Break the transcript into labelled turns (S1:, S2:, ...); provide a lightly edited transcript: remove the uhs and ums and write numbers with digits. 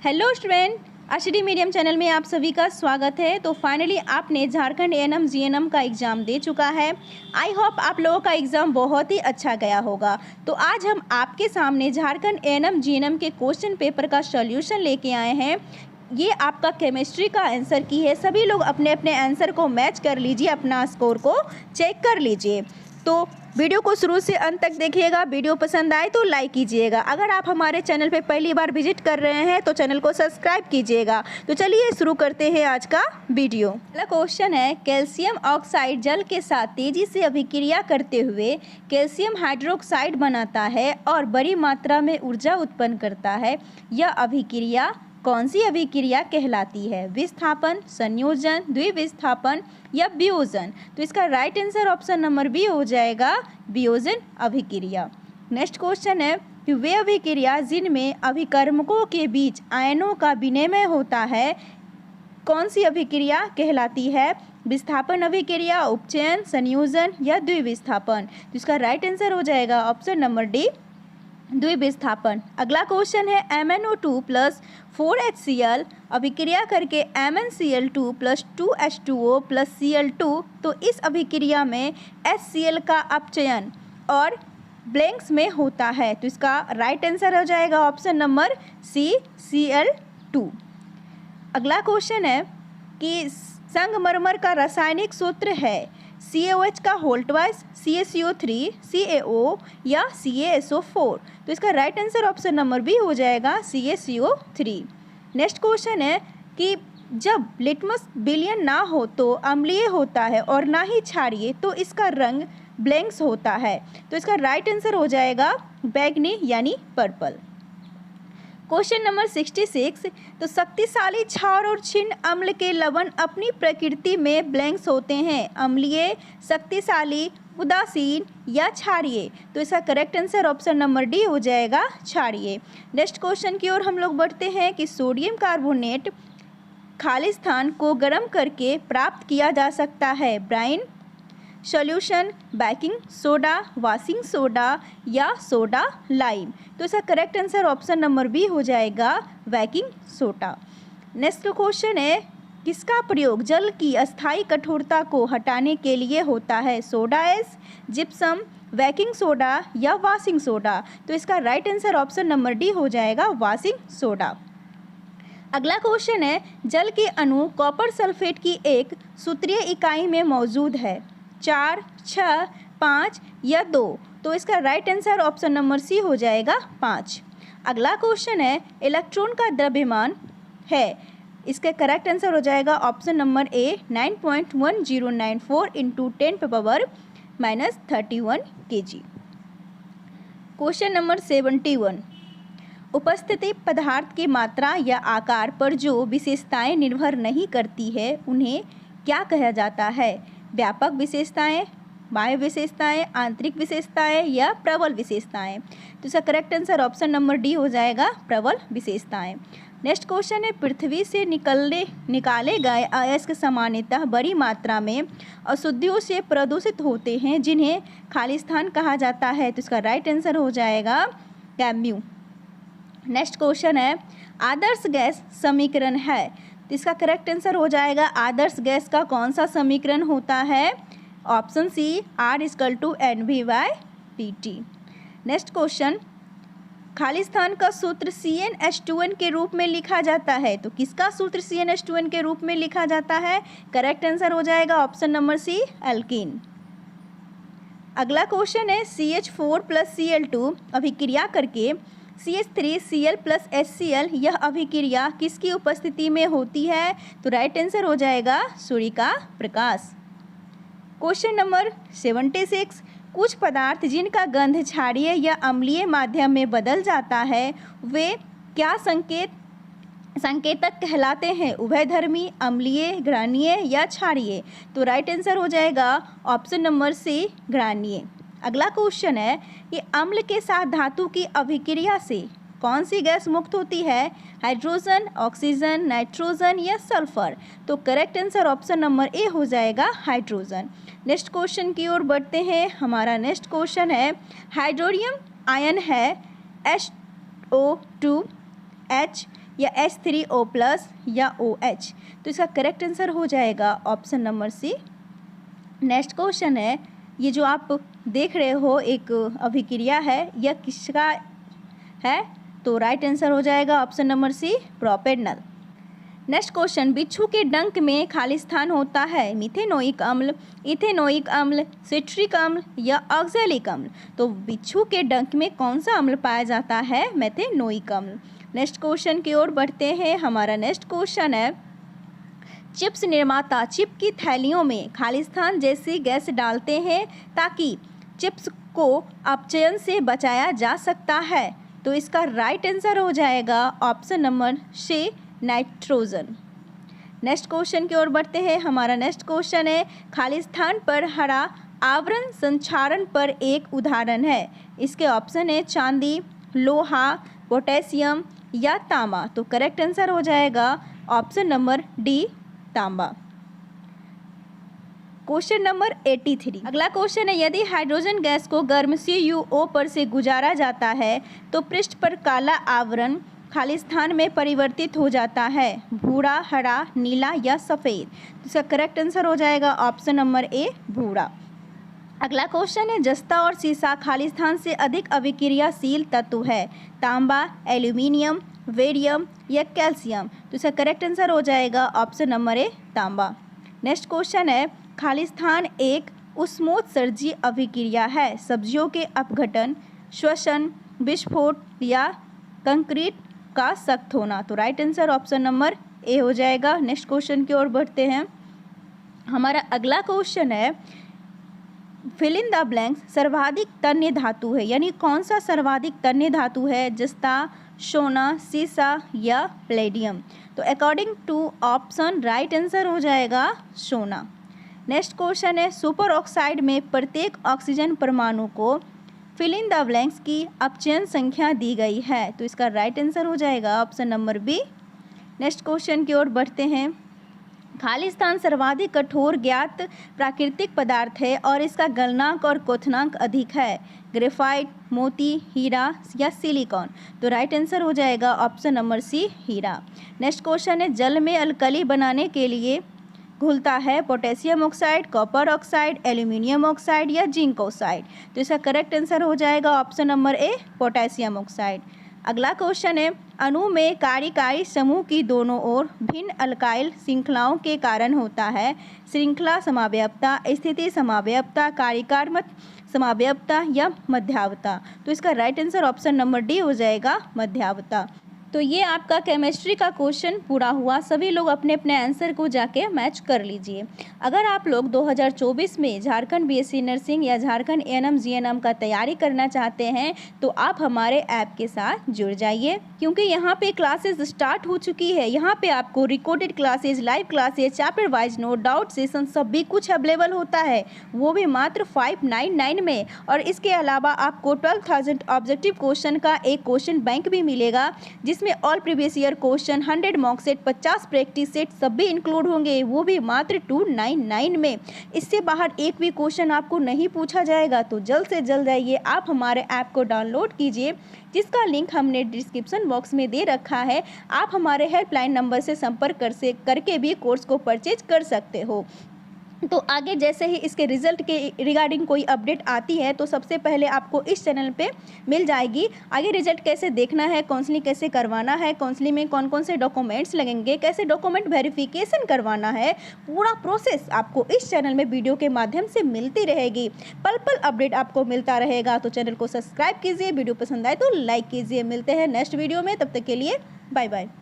S1: Hello student, RCD medium channel में आप सभी का स्वागत है। तो फाइनली आपने झारखंड एएनएम जीएनएम का एग्ज़ाम दे चुका है। आई होप आप लोगों का एग्ज़ाम बहुत ही अच्छा गया होगा। तो आज हम आपके सामने झारखंड एएनएम जीएनएम के क्वेश्चन पेपर का सॉल्यूशन लेके आए हैं। ये आपका केमिस्ट्री का आंसर की है। सभी लोग अपने अपने आंसर को मैच कर लीजिए, अपना स्कोर को चेक कर लीजिए। तो वीडियो को शुरू से अंत तक देखिएगा। वीडियो पसंद आए तो लाइक कीजिएगा। अगर आप हमारे चैनल पे पहली बार विजिट कर रहे हैं तो चैनल को सब्सक्राइब कीजिएगा। तो चलिए शुरू करते हैं आज का वीडियो। पहला क्वेश्चन है, कैल्शियम ऑक्साइड जल के साथ तेजी से अभिक्रिया करते हुए कैल्शियम हाइड्रोक्साइड बनाता है और बड़ी मात्रा में ऊर्जा उत्पन्न करता है। यह अभिक्रिया कौन सी अभिक्रिया कहलाती है? विस्थापन, संयोजन, द्विविस्थापन या वियोजन? तो इसका right answer option number B हो जाएगा, वियोजन अभिक्रिया। नेक्स्ट क्वेश्चन है कि वे अभिक्रिया जिनमें अभिकर्मकों के बीच आयनों का विनिमय होता है कौन सी अभिक्रिया कहलाती है? विस्थापन अभिक्रिया, उपचयन, संयोजन या द्विविस्थापन? तो इसका राइट आंसर हो जाएगा ऑप्शन नंबर डी, द्विविस्थापन। अगला क्वेश्चन है, MnO2 प्लस 4HCl अभिक्रिया करके MnCl2 plus 2H2O plus Cl2। तो इस अभिक्रिया में HCl का अपचयन और ब्लैंक्स में होता है। तो इसका राइट आंसर हो जाएगा ऑप्शन नंबर सी, Cl2। अगला क्वेश्चन है कि संगमरमर का रासायनिक सूत्र है CaOH का होल ट्वाइस, CaCO3, CaO या CaSO4। तो इसका right answer option number B हो जाएगा, CaCO3। नेक्स्ट क्वेश्चन है कि जब लिटमस विलयन ना हो तो अम्लीय होता है और ना ही क्षारीय, तो इसका रंग ब्लैंक्स होता है। तो इसका राइट आंसर हो जाएगा बैगनी यानी पर्पल। क्वेश्चन नंबर 66, तो शक्तिशाली क्षार और क्षीण अम्ल के लवण अपनी प्रकृति में ब्लैंक्स होते हैं। अम्लीय, शक्तिशाली, उदासीन या क्षारीय? तो इसका correct answer option number D हो जाएगा, क्षारीय। नेक्स्ट क्वेश्चन की ओर हम लोग बढ़ते हैं कि सोडियम कार्बोनेट खालिस्तान को गर्म करके प्राप्त किया जा सकता है। Brine solution, baking soda, washing soda या सोडा लाइम? तो इसका correct answer option number B हो जाएगा, बेकिंग सोडा। नेक्स्ट क्वेश्चन है, किसका प्रयोग जल की अस्थायी कठोरता को हटाने के लिए होता है? Soda ash, gypsum, baking soda या वॉशिंग सोडा? तो इसका right answer option number D हो जाएगा, वॉशिंग सोडा। अगला क्वेश्चन है, जल के अणु कॉपर सल्फेट की एक सूत्रीय इकाई में मौजूद है। 4, 6, 5 या 2? तो इसका right answer option number C हो जाएगा, 5। अगला क्वेश्चन है, इलेक्ट्रॉन का द्रव्यमान है। इसका करेक्ट आंसर हो जाएगा option number A, 9.1094 into 10⁻31 kg। Question number 71, उपस्थिति पदार्थ की मात्रा या आकार पर जो विशेषताएं निर्भर नहीं करती है उन्हें क्या कहा जाता है? व्यापक विशेषताएं, बाह्य विशेषताएं, आंतरिक विशेषताएं या प्रबल विशेषताएं? तो इसका correct answer option number D हो जाएगा, प्रबल विशेषताएं। नेक्स्ट क्वेश्चन है, पृथ्वी से निकाले गए अयस्क सामान्यतः बड़ी मात्रा में अशुद्धियों से प्रदूषित होते हैं जिन्हें खालिस्तान कहा जाता है। तो इसका राइट आंसर हो जाएगा, कैम्यू। नेक्स्ट क्वेश्चन है, आदर्श गैस समीकरण है। तो इसका करेक्ट आंसर हो जाएगा, आदर्श गैस का कौन सा समीकरण होता है? Option C, R=NV/PT। Next question, खालिस्तान का सूत्र CnH2n के रूप में लिखा जाता है। तो किसका सूत्र CnH2n के रूप में लिखा जाता है? करेक्ट आंसर हो जाएगा ऑप्शन नंबर सी, एल्कीन। अगला क्वेश्चन है, CH4 प्लस Cl2 अभिक्रिया करके CH3Cl प्लस HCl, यह अभिक्रिया किसकी उपस्थिति में होती है? तो राइट आंसर हो जाएगा, सूर्य का प्रकाश। क्वेश्चन नंबर 76, कुछ पदार्थ जिनका गंध क्षारीय या अम्लीय माध्यम में बदल जाता है वे क्या संकेतक कहलाते हैं? उभयधर्मी, अम्लीय, घृणीय या क्षारीय? तो राइट आंसर हो जाएगा ऑप्शन नंबर सी, घृणीय। अगला क्वेश्चन है कि अम्ल के साथ धातु की अभिक्रिया से कौन सी गैस मुक्त होती है? हाइड्रोजन, ऑक्सीजन, नाइट्रोजन या सल्फर? तो correct answer option number A हो जाएगा, हाइड्रोजन। नेक्स्ट क्वेश्चन की ओर बढ़ते हैं। हमारा नेक्स्ट क्वेश्चन है, हाइड्रोनियम आयन है HO2H या H3O+ या OH। तो इसका करेक्ट आंसर हो जाएगा option number C. Next question है, ये जो आप देख रहे हो एक अभिक्रिया है, यह किसका है? तो राइट आंसर हो जाएगा option number C, propanal. Next question, बिच्छू के डंक में खाली स्थान होता है, मिथेनोइक अम्ल, इथेनोइक अम्ल, सिट्रिक अम्ल या ऑक्सैलिक अम्ल। तो बिच्छू के डंक में कौन सा अम्ल पाया जाता है? मेथेनोइक अम्ल। नेक्स्ट क्वेश्चन की ओर बढ़ते हैं। हमारा नेक्स्ट क्वेश्चन है, चिप्स निर्माता चिप की थैलियों में खाली स्थान जैसी गैस डालते हैं ताकि चिप्स को अपचयन से बचाया जा सकता है। तो इसका राइट आंसर हो जाएगा option number C, nitrogen. Next question की ओर बढ़ते हैं। हमारा नेक्स्ट क्वेश्चन है, खाली स्थान पर हरा आवरण संक्षारण पर एक उदाहरण है। इसके ऑप्शन है चांदी, लोहा, पोटेशियम या तांबा। तो करेक्ट आंसर हो जाएगा ऑप्शन नंबर डी, तांबा। Question number 83। अगला क्वेश्चन है, यदि हाइड्रोजन गैस को गर्म CuO पर से गुजारा जाता है तो पृष्ठ पर काला आवरण खाली स्थान में परिवर्तित हो जाता है, भूरा, हरा, नीला या सफ़ेद। तो इसका करेक्ट आंसर हो जाएगा ऑप्शन नंबर ए, भूरा। अगला क्वेश्चन है, जस्ता और सीसा खाली स्थान से अधिक अभिक्रियाशील तत्व है, तांबा, एल्यूमिनियम, बेरियम या कैल्शियम। तो इसका करेक्ट आंसर हो जाएगा ऑप्शन नंबर ए, तांबा। नेक्स्ट क्वेश्चन है, खाली स्थान एक उष्मोत्सर्जी अभिक्रिया है, सब्जियों के अपघटन, श्वसन, विस्फोट या कंक्रीट का सख्त होना। तो right answer option number A हो जाएगा। नेक्स्ट क्वेश्चन की ओर बढ़ते हैं। हमारा अगला क्वेश्चन है, फिल इन द ब्लैंक्स सर्वाधिक तन्य धातु है, यानी कौन सा सर्वाधिक तन्य धातु है? जस्ता, सोना, सीसा या प्लेडियम। तो according to option right answer हो जाएगा सोना। नेक्स्ट क्वेश्चन है, सुपर ऑक्साइड में प्रत्येक ऑक्सीजन परमाणु को फिल इन द ब्लैंक्स की अपचयन संख्या दी गई है। तो इसका राइट आंसर हो जाएगा option number B. Next question की ओर बढ़ते हैं। खाली स्थान सर्वाधिक कठोर ज्ञात प्राकृतिक पदार्थ है और इसका गलनांक और क्वथनांक अधिक है, ग्रेफाइट, मोती, हीरा या सिलिकॉन। तो राइट आंसर हो जाएगा ऑप्शन नंबर सी, हीरा। नेक्स्ट क्वेश्चन है, जल में अल्कली बनाने के लिए घुलता है, potassium oxide, copper oxide, aluminium oxide या जिंक ऑक्साइड। तो इसका करेक्ट आंसर हो जाएगा option number A, potassium oxide. अगला क्वेश्चन है, अणु में कार्यकारी समूह की दोनों ओर भिन्न अल्काइल श्रृंखलाओं के कारण होता है, श्रृंखला समावयवता, स्थिति समावयवता, कार्यकारमत समावयवता या मध्यावता। तो इसका right answer option number D हो जाएगा, मध्यावता। तो ये आपका केमिस्ट्री का क्वेश्चन पूरा हुआ। सभी लोग अपने अपने आंसर को जाके मैच कर लीजिए। अगर आप लोग 2024 में झारखंड BSc नर्सिंग या झारखंड A&M GNM का तैयारी करना चाहते हैं तो आप हमारे ऐप के साथ जुड़ जाइए, क्योंकि यहाँ पे क्लासेस स्टार्ट हो चुकी है। यहाँ पे आपको recorded classes, live classes, chapter wise note, doubt session सभी कुछ अवेलेबल होता है, वो भी मात्र 599 में। और इसके अलावा आपको 12,000 ऑब्जेक्टिव क्वेश्चन का एक क्वेश्चन बैंक भी मिलेगा, जिसमें all previous year question, 100 mock set, 50 practice set सभी इंक्लूड होंगे, वो भी मात्र 299 में। इससे बाहर एक भी क्वेश्चन आपको नहीं पूछा जाएगा। तो जल्द से जल्द आइए, आप हमारे ऐप को डाउनलोड कीजिए, जिसका लिंक हमने डिस्क्रिप्शन बॉक्स में दे रखा है। आप हमारे हेल्पलाइन नंबर से संपर्क करके भी कोर्स को परचेज कर सकते हो। तो आगे जैसे ही इसके रिजल्ट के रिगार्डिंग कोई अपडेट आती है तो सबसे पहले आपको इस चैनल पे मिल जाएगी। आगे रिजल्ट कैसे देखना है, काउंसलिंग कैसे करवाना है, काउंसलिंग में कौन कौन से डॉक्यूमेंट्स लगेंगे, कैसे डॉक्यूमेंट वेरिफिकेशन करवाना है, पूरा प्रोसेस आपको इस चैनल में वीडियो के माध्यम से मिलती रहेगी। पल पल अपडेट आपको मिलता रहेगा। तो चैनल को सब्सक्राइब कीजिए, वीडियो पसंद आए तो लाइक कीजिए। मिलते हैं नेक्स्ट वीडियो में, तब तक के लिए बाय बाय।